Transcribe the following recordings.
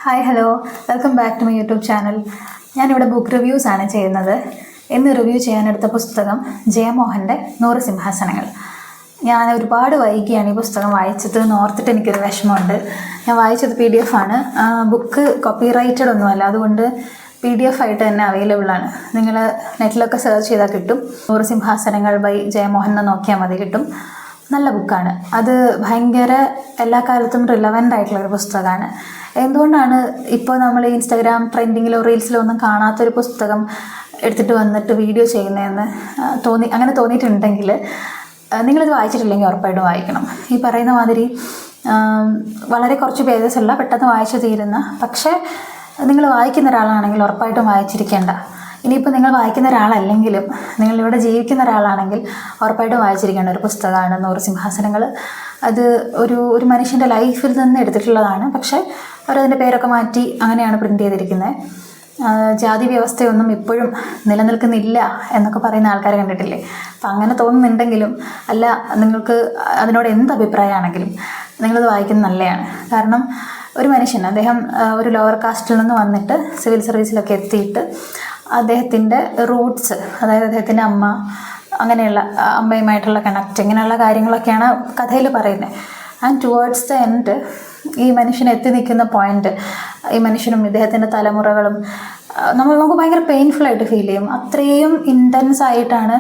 Hi hello, welcome back to my YouTube channel. ഞാനിവിടെ book reviews ആണ് ചെയ്യുന്നത്. ഇന്ന് റിവ്യൂ ചെയ്യാനെടുത്ത പുസ്തകം ജയമോഹൻ്റെ 100 സിംഹാസനങ്ങൾ. ഞാൻ ഒരുപാട് വൈകിയാണ് ഈ പുസ്തകം വായിച്ചത് എന്ന് ഓർത്തിട്ട് എനിക്കൊരു വിഷമമുണ്ട്. ഞാൻ വായിച്ചത് PDF ആണ്. ബുക്ക് കോപ്പിറൈറ്റഡ് ഒന്നുമല്ല, അതുകൊണ്ട് PDF ആയിട്ട് തന്നെ അവൈലബിൾ ആണ്. നിങ്ങൾ നെറ്റിലൊക്കെ സെർച്ച് ചെയ്താൽ കിട്ടും. 100 സിംഹാസനങ്ങൾ ബൈ ജയമോഹൻ എന്ന് നോക്കിയാൽ മതി, കിട്ടും. നല്ല ബുക്കാണ്. അത് ഭയങ്കര എല്ലാ കാലത്തും റിലവൻ്റ് ആയിട്ടുള്ളൊരു പുസ്തകമാണ്. എന്തുകൊണ്ടാണ് ഇപ്പോൾ നമ്മൾ ഇൻസ്റ്റാഗ്രാം ട്രെൻഡിങ്ങിലോ റീൽസിലോ ഒന്നും കാണാത്തൊരു പുസ്തകം എടുത്തിട്ട് വന്നിട്ട് വീഡിയോ ചെയ്യുന്നതെന്ന് അങ്ങനെ തോന്നിയിട്ടുണ്ടെങ്കിൽ നിങ്ങളിത് വായിച്ചിട്ടില്ലെങ്കിൽ ഉറപ്പായിട്ടും വായിക്കണം. ഈ പറയുന്ന മാതിരി വളരെ കുറച്ച് പേജസ് ഉള്ള പെട്ടെന്ന് വായിച്ചു തീരുന്ന, പക്ഷേ നിങ്ങൾ വായിക്കുന്ന ഒരാളാണെങ്കിൽ ഉറപ്പായിട്ടും വായിച്ചിരിക്കേണ്ട. ഇനിയിപ്പോൾ നിങ്ങൾ വായിക്കുന്ന ഒരാളല്ലെങ്കിലും നിങ്ങളിവിടെ ജീവിക്കുന്ന ഒരാളാണെങ്കിൽ ഉറപ്പായിട്ടും വായിച്ചിരിക്കേണ്ട ഒരു പുസ്തകമാണ് 100 സിംഹാസനങ്ങൾ. അത് ഒരു മനുഷ്യൻ്റെ ലൈഫിൽ നിന്ന് എടുത്തിട്ടുള്ളതാണ്. പക്ഷേ അവരതിൻ്റെ പേരൊക്കെ മാറ്റി അങ്ങനെയാണ് പ്രിൻ്റ് ചെയ്തിരിക്കുന്നത്. ജാതി വ്യവസ്ഥയൊന്നും ഇപ്പോഴും നിലനിൽക്കുന്നില്ല എന്നൊക്കെ പറയുന്ന ആൾക്കാരെ കണ്ടിട്ടില്ലേ? അപ്പം അങ്ങനെ തോന്നുന്നുണ്ടെങ്കിലും അല്ല, നിങ്ങൾക്ക് അതിനോട് എന്ത് അഭിപ്രായമാണെങ്കിലും നിങ്ങളത് വായിക്കുന്നത് നല്ലതാണ്. കാരണം ഒരു മനുഷ്യൻ, അദ്ദേഹം ഒരു ലോവർ കാസ്റ്റിൽ നിന്ന് വന്നിട്ട് സിവിൽ സർവീസിലൊക്കെ എത്തിയിട്ട് അദ്ദേഹത്തിൻ്റെ റൂട്ട്സ്, അതായത് അദ്ദേഹത്തിൻ്റെ അങ്ങനെയുള്ള അമ്മയുമായിട്ടുള്ള കണക്റ്റ്, ഇങ്ങനെയുള്ള കാര്യങ്ങളൊക്കെയാണ് കഥയിൽ പറയുന്നത്. ആൻഡ് ടുവേർഡ്സ് ദ എൻഡ് ഈ മനുഷ്യൻ എത്തി നിൽക്കുന്ന പോയിന്റ്, ഈ മനുഷ്യനും ഇദ്ദേഹത്തിൻ്റെ തലമുറകളും നമുക്ക് ഭയങ്കര പെയിൻഫുള്ളായിട്ട് ഫീൽ ചെയ്യും. അത്രയും ഇൻറ്റൻസ് ആയിട്ടാണ്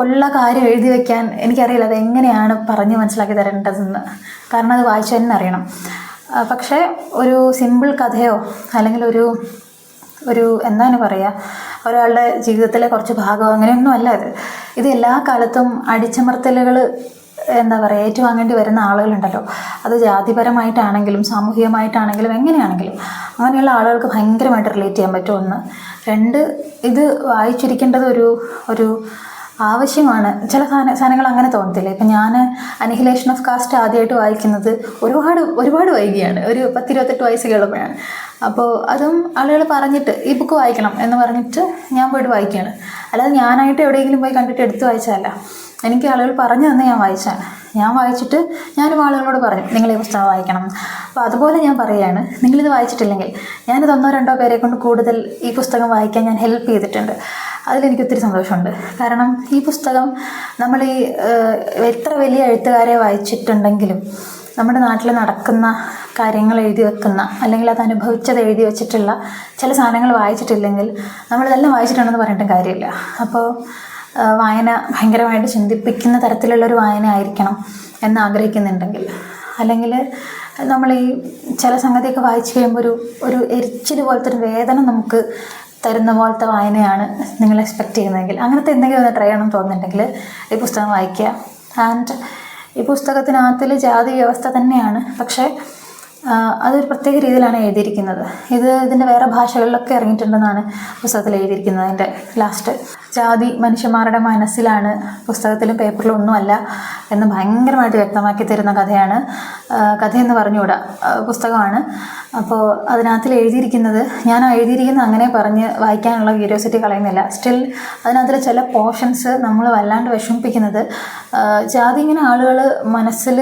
ഉള്ള കാര്യം എഴുതി വയ്ക്കാൻ. എനിക്കറിയില്ല അത് എങ്ങനെയാണ് പറഞ്ഞ് മനസ്സിലാക്കി തരേണ്ടതെന്ന്, കാരണം അത് വായിച്ചു തന്നെ അറിയണം. പക്ഷേ ഒരു സിമ്പിൾ കഥയോ അല്ലെങ്കിൽ ഒരു എന്താണ് പറയുക, ഒരാളുടെ ജീവിതത്തിലെ കുറച്ച് ഭാഗമോ അങ്ങനെയൊന്നും അല്ല ഇത് എല്ലാ കാലത്തും അടിച്ചമർത്തലുകൾ ഏറ്റുവാങ്ങേണ്ടി വരുന്ന ആളുകളുണ്ടല്ലോ. അത് ജാതിപരമായിട്ടാണെങ്കിലും സാമൂഹികമായിട്ടാണെങ്കിലും എങ്ങനെയാണെങ്കിലും അങ്ങനെയുള്ള ആളുകൾക്ക് ഭയങ്കരമായിട്ട് റിലേറ്റ് ചെയ്യാൻ പറ്റും. 1, 2 ഇത് വായിച്ചിരിക്കേണ്ടത് ഒരു ആവശ്യമാണ്. ചില സാധനങ്ങൾ അങ്ങനെ തോന്നത്തില്ല. ഇപ്പം ഞാൻ അനിഹിലേഷൻ ഓഫ് കാസ്റ്റ് ആദ്യമായിട്ട് വായിക്കുന്നത് ഒരുപാട് വൈകിയാണ്, ഒരു 10-28 വയസ്സ് കേൾക്കുമ്പോഴാണ്. അപ്പോൾ അതും ആളുകൾ പറഞ്ഞിട്ട് ഈ ബുക്ക് വായിക്കണം എന്ന് പറഞ്ഞിട്ട് ഞാൻ പോയിട്ട് വായിക്കുകയാണ്. അല്ലാതെ ഞാനായിട്ട് എവിടെയെങ്കിലും പോയി കണ്ടിട്ട് എടുത്ത് വായിച്ചതല്ല. എനിക്ക് ആളുകൾ പറഞ്ഞു തന്നെ ഞാൻ വായിച്ചാണ്. ഞാൻ വായിച്ചിട്ട് ഞാനും ആളുകളോട് പറഞ്ഞു നിങ്ങൾ ഈ പുസ്തകം വായിക്കണം. അപ്പോൾ അതുപോലെ ഞാൻ പറയുകയാണ്, നിങ്ങളിത് വായിച്ചിട്ടില്ലെങ്കിൽ ഞാനിത് 1-2 പേരെ കൊണ്ട് കൂടുതൽ ഈ പുസ്തകം വായിക്കാൻ ഞാൻ ഹെൽപ്പ് ചെയ്തിട്ടുണ്ട്. അതിലെനിക്ക് ഒത്തിരി സന്തോഷമുണ്ട്. കാരണം ഈ പുസ്തകം നമ്മൾ എത്ര വലിയ എഴുത്തുകാരെ വായിച്ചിട്ടുണ്ടെങ്കിലും നമ്മുടെ നാട്ടിൽ നടക്കുന്ന കാര്യങ്ങൾ എഴുതി വെക്കുന്ന, അല്ലെങ്കിൽ അത് അനുഭവിച്ചത് എഴുതി വെച്ചിട്ടുള്ള ചില സാധനങ്ങൾ വായിച്ചിട്ടില്ലെങ്കിൽ നമ്മളിതെല്ലാം വായിച്ചിട്ടുണ്ടെന്ന് പറഞ്ഞിട്ടും കാര്യമില്ല. അപ്പോൾ വായന ഭയങ്കരമായിട്ട് ചിന്തിപ്പിക്കുന്ന തരത്തിലുള്ളൊരു വായന ആയിരിക്കണം എന്ന് ആഗ്രഹിക്കുന്നുണ്ടെങ്കിൽ, അല്ലെങ്കിൽ നമ്മൾ ഈ ചില സംഗതിയൊക്കെ വായിച്ചു കഴിയുമ്പോൾ ഒരു എരിച്ചിൽ പോലത്തെ ഒരു വേദന നമുക്ക് തരുന്ന പോലത്തെ വായനയാണ് നിങ്ങൾ എക്സ്പെക്റ്റ് ചെയ്യുന്നതെങ്കിൽ, അങ്ങനത്തെ എന്തെങ്കിലും ഒന്ന് ട്രൈ ചെയ്യണം തോന്നുന്നുണ്ടെങ്കിൽ ഈ പുസ്തകം വായിക്കുക. ആൻഡ് ഈ പുസ്തകത്തിനകത്തിൽ ജാതി വ്യവസ്ഥ തന്നെയാണ്, പക്ഷേ അതൊരു പ്രത്യേക രീതിയിലാണ് എഴുതിയിരിക്കുന്നത്. ഇതിൻ്റെ വേറെ ഭാഷകളിലൊക്കെ ഇറങ്ങിയിട്ടുണ്ടെന്നാണ് പുസ്തകത്തിൽ എഴുതിയിരിക്കുന്നത്. അതിൻ്റെ ലാസ്റ്റ് ജാതി മനുഷ്യന്മാരുടെ മനസ്സിലാണ്, പുസ്തകത്തിലും പേപ്പറിലും ഒന്നുമല്ല എന്ന് ഭയങ്കരമായിട്ട് വ്യക്തമാക്കി തരുന്ന കഥയെന്ന് പറഞ്ഞുകൂടാ, പുസ്തകമാണ്. അപ്പോൾ അതിനകത്തിൽ എഴുതിയിരിക്കുന്നത്, ഞാൻ എഴുതിയിരിക്കുന്നത് അങ്ങനെ പറഞ്ഞ് വായിക്കാനുള്ള ക്യൂരിയോസിറ്റി കളയുന്നില്ല. സ്റ്റിൽ അതിനകത്തിൽ ചില പോർഷൻസ് നമ്മൾ വല്ലാണ്ട് വിഷമിപ്പിക്കുന്നത്, ജാതി ഇങ്ങനെ ആളുകൾ മനസ്സിൽ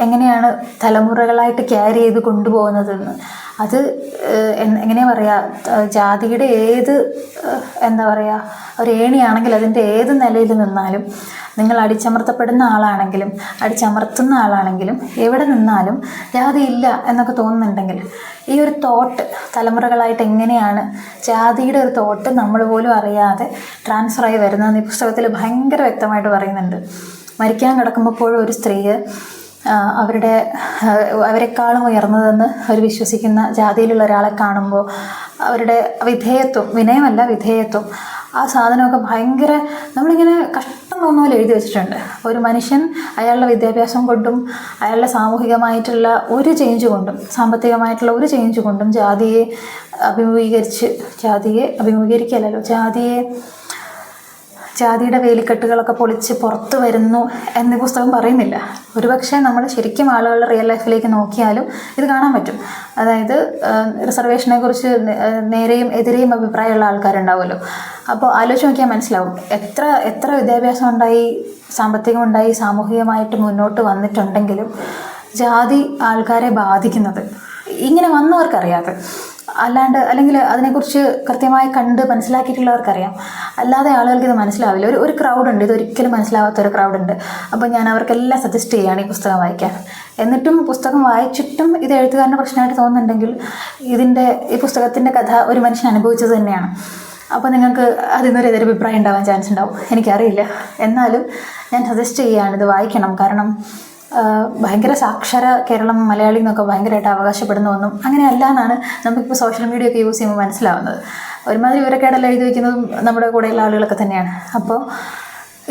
എങ്ങനെയാണ് തലമുറകളായിട്ട് ക്യാരി ചെയ്ത് കൊണ്ടുപോകുന്നതെന്ന്. അത് എങ്ങനെയാ പറയുക, ജാതിയുടെ ഒരു ഏണിയാണെങ്കിൽ അതിൻ്റെ ഏത് നിലയിൽ നിന്നാലും, നിങ്ങൾ അടിച്ചമർത്തപ്പെടുന്ന ആളാണെങ്കിലും അടിച്ചമർത്തുന്ന ആളാണെങ്കിലും എവിടെ നിന്നാലും ജാതി ഇല്ല എന്നൊക്കെ തോന്നുന്നുണ്ടെങ്കിൽ, ഈ ഒരു തോട്ട് തലമുറകളായിട്ട് എങ്ങനെയാണ് ജാതിയുടെ ഒരു തോട്ട് നമ്മൾ പോലും അറിയാതെ ട്രാൻസ്ഫർ ആയി വരുന്നതെന്ന് ഈ പുസ്തകത്തിൽ ഭയങ്കര വ്യക്തമായിട്ട് പറയുന്നുണ്ട്. മരിക്കാൻ കിടക്കുമ്പോഴും ഒരു സ്ത്രീ അവരെക്കാളും ഉയർന്നതെന്ന് അവർ വിശ്വസിക്കുന്ന ജാതിയിലുള്ള ഒരാളെ കാണുമ്പോൾ അവരുടെ വിനയമല്ല വിധേയത്വം, ആ സാധനമൊക്കെ ഭയങ്കര നമ്മളിങ്ങനെ കഷ്ടം തോന്നുന്ന പോലെ എഴുതി വെച്ചിട്ടുണ്ട്. ഒരു മനുഷ്യൻ അയാളുടെ വിദ്യാഭ്യാസം കൊണ്ടും അയാളുടെ സാമൂഹികമായിട്ടുള്ള ഒരു ചേഞ്ച് കൊണ്ടും സാമ്പത്തികമായിട്ടുള്ള ഒരു ചേഞ്ച് കൊണ്ടും ജാതിയുടെ വേലിക്കെട്ടുകളൊക്കെ പൊളിച്ച് പുറത്ത് വരുന്നു എന്ന് പുസ്തകം പറയുന്നില്ല. ഒരുപക്ഷെ നമ്മൾ ശരിക്കും ആളുകളുടെ റിയൽ ലൈഫിലേക്ക് നോക്കിയാലും ഇത് കാണാൻ പറ്റും. അതായത് റിസർവേഷനെ കുറിച്ച് നേരെയും എതിരെയും അഭിപ്രായമുള്ള ആൾക്കാരുണ്ടാവുമല്ലോ. അപ്പോൾ ആലോചിച്ച് നോക്കിയാൽ മനസ്സിലാവും എത്ര വിദ്യാഭ്യാസം ഉണ്ടായി, സാമ്പത്തികമുണ്ടായി, സാമൂഹികമായിട്ട് മുന്നോട്ട് വന്നിട്ടുണ്ടെങ്കിലും ജാതി ആൾക്കാരെ ബാധിക്കുന്നത് ഇങ്ങനെ വന്നവർക്കറിയാതെ, അല്ലെങ്കിൽ അതിനെക്കുറിച്ച് കൃത്യമായി കണ്ട് മനസ്സിലാക്കിയിട്ടുള്ളവർക്കറിയാം. അല്ലാതെ ആളുകൾക്ക് ഇത് മനസ്സിലാവില്ല. ഒരു ക്രൗഡുണ്ട്, ഇതൊരിക്കലും മനസ്സിലാവാത്തൊരു ക്രൗഡുണ്ട്. അപ്പോൾ ഞാൻ അവർക്കെല്ലാം സജസ്റ്റ് ചെയ്യുകയാണ് ഈ പുസ്തകം വായിക്കാൻ. എന്നിട്ടും പുസ്തകം വായിച്ചിട്ടും ഇത് എഴുത്തുകാരൻ്റെ പ്രശ്നമായിട്ട് തോന്നുന്നുണ്ടെങ്കിൽ ഈ പുസ്തകത്തിൻ്റെ കഥ ഒരു മനുഷ്യൻ അനുഭവിച്ചത് തന്നെയാണ്. അപ്പോൾ നിങ്ങൾക്ക് അതിൽ നിന്നൊരു എതിരഭിപ്രായം ഉണ്ടാവാൻ ചാൻസ് ഉണ്ടാവും, എനിക്കറിയില്ല. എന്നാലും ഞാൻ സജസ്റ്റ് ചെയ്യുകയാണ്, ഇത് വായിക്കണം. കാരണം ഭയങ്കര സാക്ഷര കേരളം മലയാളി എന്നൊക്കെ ഭയങ്കരമായിട്ട് അവകാശപ്പെടുന്ന ഒന്നും അങ്ങനെയല്ല എന്നാണ് നമുക്കിപ്പോൾ സോഷ്യൽ മീഡിയ ഒക്കെ യൂസ് ചെയ്യുമ്പോൾ മനസ്സിലാവുന്നത്. ഒരുമാതിരി വിവരക്കേടെല്ലാം എഴുതി വയ്ക്കുന്നതും നമ്മുടെ കൂടെയുള്ള ആളുകളൊക്കെ തന്നെയാണ്. അപ്പോൾ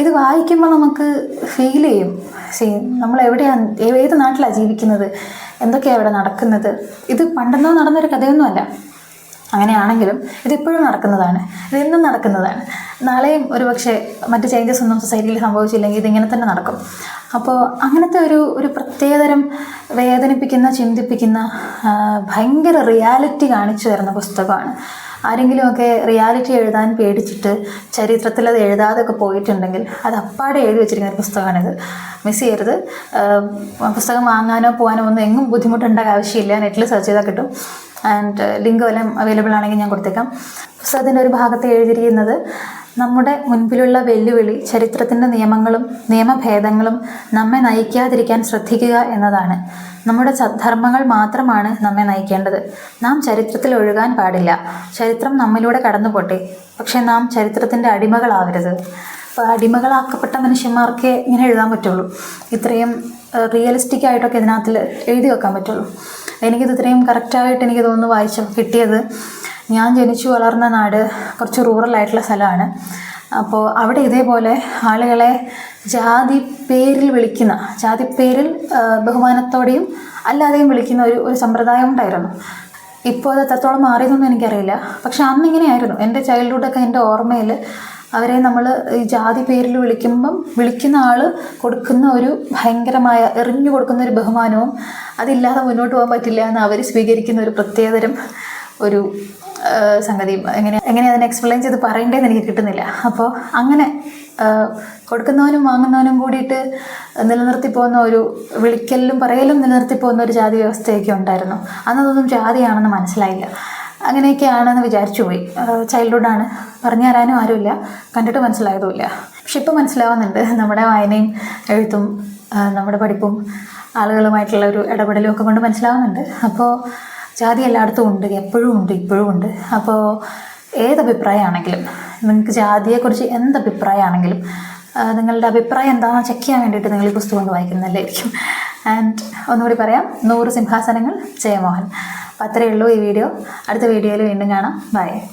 ഇത് വായിക്കുമ്പോൾ നമുക്ക് ഫീൽ ചെയ്യും, നമ്മൾ എവിടെയാണ്, ഏത് നാട്ടിലാണ് ജീവിക്കുന്നത്, എന്തൊക്കെയാണ് ഇവിടെ നടക്കുന്നത്. ഇത് പണ്ടെന്നോ നടന്നൊരു കഥയൊന്നുമല്ല. അങ്ങനെയാണെങ്കിലും ഇതിപ്പോഴും നടക്കുന്നതാണ്, ഇതെന്നും നടക്കുന്നതാണ്. നാളെയും ഒരുപക്ഷെ മറ്റ് ചേഞ്ചസ് ഒന്നും സൊസൈറ്റിയിൽ സംഭവിച്ചില്ലെങ്കിൽ ഇതിങ്ങനെ തന്നെ നടക്കും. അപ്പോൾ അങ്ങനത്തെ ഒരു പ്രത്യേകതരം വേദനിപ്പിക്കുന്ന, ചിന്തിപ്പിക്കുന്ന, ഭയങ്കര റിയാലിറ്റി കാണിച്ചു തരുന്ന പുസ്തകമാണ്. ആരെങ്കിലുമൊക്കെ റിയാലിറ്റി എഴുതാൻ പേടിച്ചിട്ട് ചരിത്രത്തിൽ അത് എഴുതാതൊക്കെ പോയിട്ടുണ്ടെങ്കിൽ അത് അപ്പാടെ എഴുതി വെച്ചിരിക്കുന്ന ഒരു പുസ്തകമാണിത്. മിസ് ചെയ്യരുത്. പുസ്തകം വാങ്ങാനോ പോകാനോ ഒന്നും എങ്ങും ബുദ്ധിമുട്ടുണ്ടാകാൻ ആവശ്യമില്ല. നെറ്റിൽ സെർച്ച് ചെയ്താൽ കിട്ടും. ആൻഡ് ലിങ്ക് വല്ലതും അവൈലബിൾ ആണെങ്കിൽ ഞാൻ കൊടുത്തേക്കാം. പുസ്തകത്തിൻ്റെ ഒരു ഭാഗത്ത് എഴുതിയിരിക്കുന്നത് നമ്മുടെ മുൻപിലുള്ള വെല്ലുവിളി ചരിത്രത്തിൻ്റെ നിയമങ്ങളും നിയമഭേദങ്ങളും നമ്മെ നയിക്കാതിരിക്കാൻ ശ്രദ്ധിക്കുക എന്നതാണ്. നമ്മുടെ ധർമ്മങ്ങൾ മാത്രമാണ് നമ്മെ നയിക്കേണ്ടത്. നാം ചരിത്രത്തിൽ ഒഴുകാൻ പാടില്ല. ചരിത്രം നമ്മിലൂടെ കടന്നു പോട്ടെ, പക്ഷേ നാം ചരിത്രത്തിൻ്റെ അടിമകളാവരുത്. അപ്പോൾ അടിമകളാക്കപ്പെട്ട മനുഷ്യന്മാർക്കേ ഇങ്ങനെ എഴുതാൻ പറ്റുള്ളൂ. ഇത്രയും റിയലിസ്റ്റിക് ആയിട്ടൊക്കെ ഇതിനകത്തിൽ എഴുതി വെക്കാൻ പറ്റുള്ളൂ. എനിക്കിത് ഇത്രയും കറക്റ്റായിട്ട് എനിക്ക് തോന്നുന്നു വായിച്ചു കിട്ടിയത്. ഞാൻ ജനിച്ചു വളർന്ന നാട് കുറച്ച് റൂറലായിട്ടുള്ള സ്ഥലമാണ്. അപ്പോൾ അവിടെ ഇതേപോലെ ആളുകളെ ജാതിപ്പേരിൽ ബഹുമാനത്തോടെയും അല്ലാതെയും വിളിക്കുന്ന ഒരു സമ്പ്രദായം ഉണ്ടായിരുന്നു. ഇപ്പോൾ അത് എത്രത്തോളം മാറിയതൊന്നും എനിക്കറിയില്ല. പക്ഷെ അന്നിങ്ങനെയായിരുന്നു. എൻ്റെ ചൈൽഡ്ഹുഡൊക്കെ എൻ്റെ ഓർമ്മയിൽ അവരെ നമ്മൾ ഈ ജാതി പേരിൽ വിളിക്കുന്ന ആൾ കൊടുക്കുന്ന ഒരു ഭയങ്കരമായ എറിഞ്ഞു കൊടുക്കുന്ന ഒരു ബഹുമാനവും അതില്ലാതെ മുന്നോട്ട് പോകാൻ പറ്റില്ല എന്ന് അവർ സ്വീകരിക്കുന്ന ഒരു പ്രത്യേകതരം ഒരു സംഗതിയും എങ്ങനെ അതിനെ എക്സ്പ്ലെയിൻ ചെയ്ത് പറയേണ്ടതെന്ന് എനിക്ക് കിട്ടുന്നില്ല. അപ്പോൾ അങ്ങനെ കൊടുക്കുന്നവനും വാങ്ങുന്നവനും കൂടിയിട്ട് നിലനിർത്തി പോകുന്ന ഒരു വിളിക്കലും പറയലും നിലനിർത്തി പോകുന്ന ഒരു ജാതി വ്യവസ്ഥയൊക്കെ ഉണ്ടായിരുന്നു. അന്നതൊന്നും ജാതിയാണെന്ന് മനസ്സിലായില്ല. അങ്ങനെയൊക്കെയാണെന്ന് വിചാരിച്ചു പോയി. ചൈൽഡ്ഹുഡാണ്, പറഞ്ഞു തരാനും ആരുമില്ല, കണ്ടിട്ട് മനസ്സിലായതുമില്ല. പക്ഷെ ഇപ്പോൾ മനസ്സിലാവുന്നുണ്ട്. നമ്മുടെ വായനയും എഴുത്തും നമ്മുടെ പഠിപ്പും ആളുകളുമായിട്ടുള്ള ഒരു ഇടപെടലും ഒക്കെ കൊണ്ട് മനസ്സിലാവുന്നുണ്ട്. അപ്പോൾ ജാതി എല്ലായിടത്തും ഉണ്ട്, എപ്പോഴും ഉണ്ട്, ഇപ്പോഴും ഉണ്ട്. അപ്പോൾ ഏതഭിപ്രായമാണെങ്കിലും, നിങ്ങൾക്ക് ജാതിയെക്കുറിച്ച് എന്തഭിപ്രായമാണെങ്കിലും നിങ്ങളുടെ അഭിപ്രായം എന്താണെന്ന് ചെക്ക് ചെയ്യാൻ വേണ്ടിയിട്ട് നിങ്ങൾ ഈ പുസ്തകം കൊണ്ട് വായിക്കുന്നതല്ലായിരിക്കും. ആൻഡ് ഒന്നുകൂടി പറയാം, 100 സിംഹാസനങ്ങൾ, ജയമോഹൻ. അപ്പോൾ അത്രയേ ഉള്ളൂ ഈ വീഡിയോ. അടുത്ത വീഡിയോയിൽ വീണ്ടും കാണാം. ബൈ.